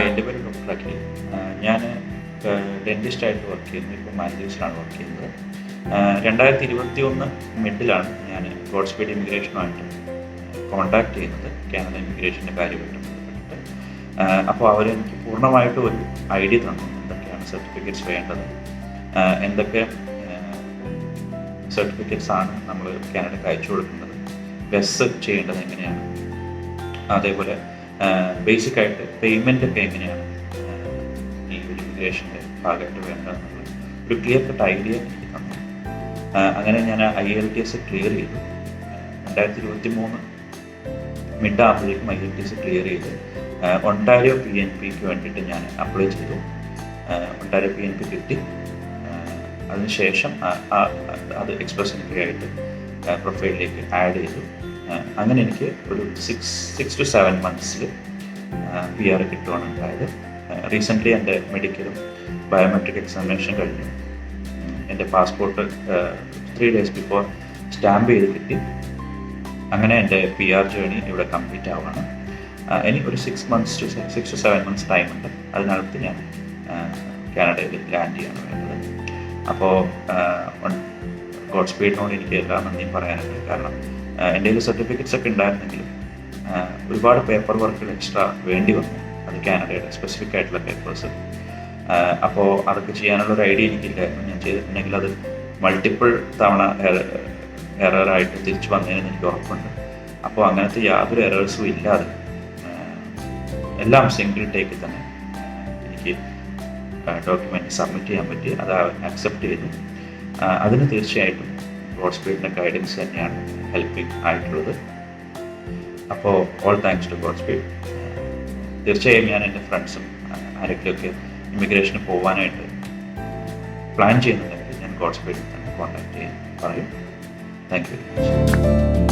എൻ്റെ പേര് ഡോക്ടർ അഖിൽ. ഞാൻ ഡെൻറ്റിസ്റ്റായിട്ട് വർക്ക് ചെയ്യുന്നത്. ഇപ്പോൾ മാലദ്വീപ്സിലാണ് വർക്ക് ചെയ്യുന്നത്. 2021 മിഡിലാണ് ഞാൻ ഗോഡ്സ്പീഡ് ഇമിഗ്രേഷനുമായിട്ട് കോൺടാക്ട് ചെയ്യുന്നത്, കാനഡ ഇമിഗ്രേഷൻ്റെ കാര്യമായിട്ട് ബന്ധപ്പെട്ടിട്ട്. അപ്പോൾ അവരെനിക്ക് പൂർണ്ണമായിട്ടും ഒരു ഐഡിയ തന്നു, എന്തൊക്കെയാണ് സർട്ടിഫിക്കറ്റ്സ് വേണ്ടത്, എന്തൊക്കെ സർട്ടിഫിക്കറ്റ്സ് ആണ് നമ്മൾ കാനഡയ്ക്ക് അയച്ചു കൊടുക്കുന്നത്, വെസ് ചെയ്യേണ്ടത് എങ്ങനെയാണ്, അതേപോലെ ബേസിക്കായിട്ട് പേയ്മെൻ്റ് ഒക്കെ എങ്ങനെയാണ് ഈ ഒരു ഇമിഗ്രേഷൻ്റെ ഭാഗമായിട്ട് വേണ്ടതെന്നുള്ള ഒരു ക്ലിയർ കട്ട് ഐഡിയ എനിക്ക് തന്നു. അങ്ങനെ ഞാൻ IELTS ക്ലിയർ ചെയ്തു. 2023 മിഡ് ആകുമ്പോഴേക്കും IELTS ക്ലിയർ ചെയ്ത് ഒണ്ടാരിയോ PNPക്ക് വേണ്ടിയിട്ട് ഞാൻ അപ്ലൈ ചെയ്തു. ഒണ്ടാരിയോ PNP കിട്ടി. അതിനുശേഷം അത് എക്സ്പ്രസ് എൻട്രി ആയിട്ട് പ്രൊഫൈലിലേക്ക് ആഡ് ചെയ്തു. അങ്ങനെ എനിക്ക് ഒരു 6 to 7 months PR കിട്ടുവാണ് ഉണ്ടായത്. റീസെൻ്റ്ലി എൻ്റെ മെഡിക്കലും ബയോമെട്രിക് എക്സാമിനേഷൻ കഴിഞ്ഞു. എൻ്റെ പാസ്പോർട്ട് 3 days ബിഫോർ സ്റ്റാമ്പ് ചെയ്ത് കിട്ടി. അങ്ങനെ എൻ്റെ PR ജേർണി ഇവിടെ കംപ്ലീറ്റ് ആവുകയാണ്. ഇനി ഒരു 6 to 7 months ടൈമുണ്ട്. അതിനകത്ത് ഞാൻ കാനഡയിൽ ലാൻഡ് ചെയ്യാണ് വേണ്ടത്. അപ്പോൾ ഗോഡ്സ്പീഡിനോട് എനിക്ക് എല്ലാ നന്ദിയും പറയാനുണ്ട്. കാരണം എൻ്റെ കയ്യിൽ സർട്ടിഫിക്കറ്റ്സ് ഒക്കെ ഉണ്ടായിരുന്നെങ്കിലും ഒരുപാട് പേപ്പർ വർക്കുകൾ എക്സ്ട്രാ വേണ്ടി വന്നു. അത് കാനഡയുടെ സ്പെസിഫിക് ആയിട്ടുള്ള പേപ്പേഴ്സ്. അപ്പോൾ അതൊക്കെ ചെയ്യാനുള്ളൊരു ഐഡിയ എനിക്കില്ലായിരുന്നു. ഞാൻ ചെയ്തിട്ടുണ്ടെങ്കിൽ അത് മൾട്ടിപ്പിൾ തവണ എററായിട്ട് തിരിച്ചു വന്നതിന് എനിക്ക് ഉറപ്പുണ്ട്. അപ്പോൾ അങ്ങനത്തെ യാതൊരു എറേഴ്സും ഇല്ലാതെ എല്ലാം സിംഗിൾ ടേക്കിൽ തന്നെ എനിക്ക് ഡോക്യുമെൻ്റ് സബ്മിറ്റ് ചെയ്യാൻ പറ്റി. അത് അക്സെപ്റ്റ് ചെയ്തു. അതിന് തീർച്ചയായിട്ടും ഗോഡ്സ്പീഡിൻ്റെ ഗൈഡൻസ് തന്നെയാണ് ഹെൽപ്പിംഗ് ആയിട്ടുള്ളത്. അപ്പോൾ ഓൾ താങ്ക്സ് ടു ഗോഡ്സ്പീഡ്. തീർച്ചയായും ഞാൻ എൻ്റെ ഫ്രണ്ട്സും ആരെങ്കിലുമൊക്കെ ഇമിഗ്രേഷന് പോകാനായിട്ട് പ്ലാൻ ചെയ്യുന്നുണ്ടെങ്കിൽ ഞാൻ ഗോഡ്സ്പീഡിൽ തന്നെ കോൺടാക്ട് ചെയ്യാൻ പറയും. Thank you very much.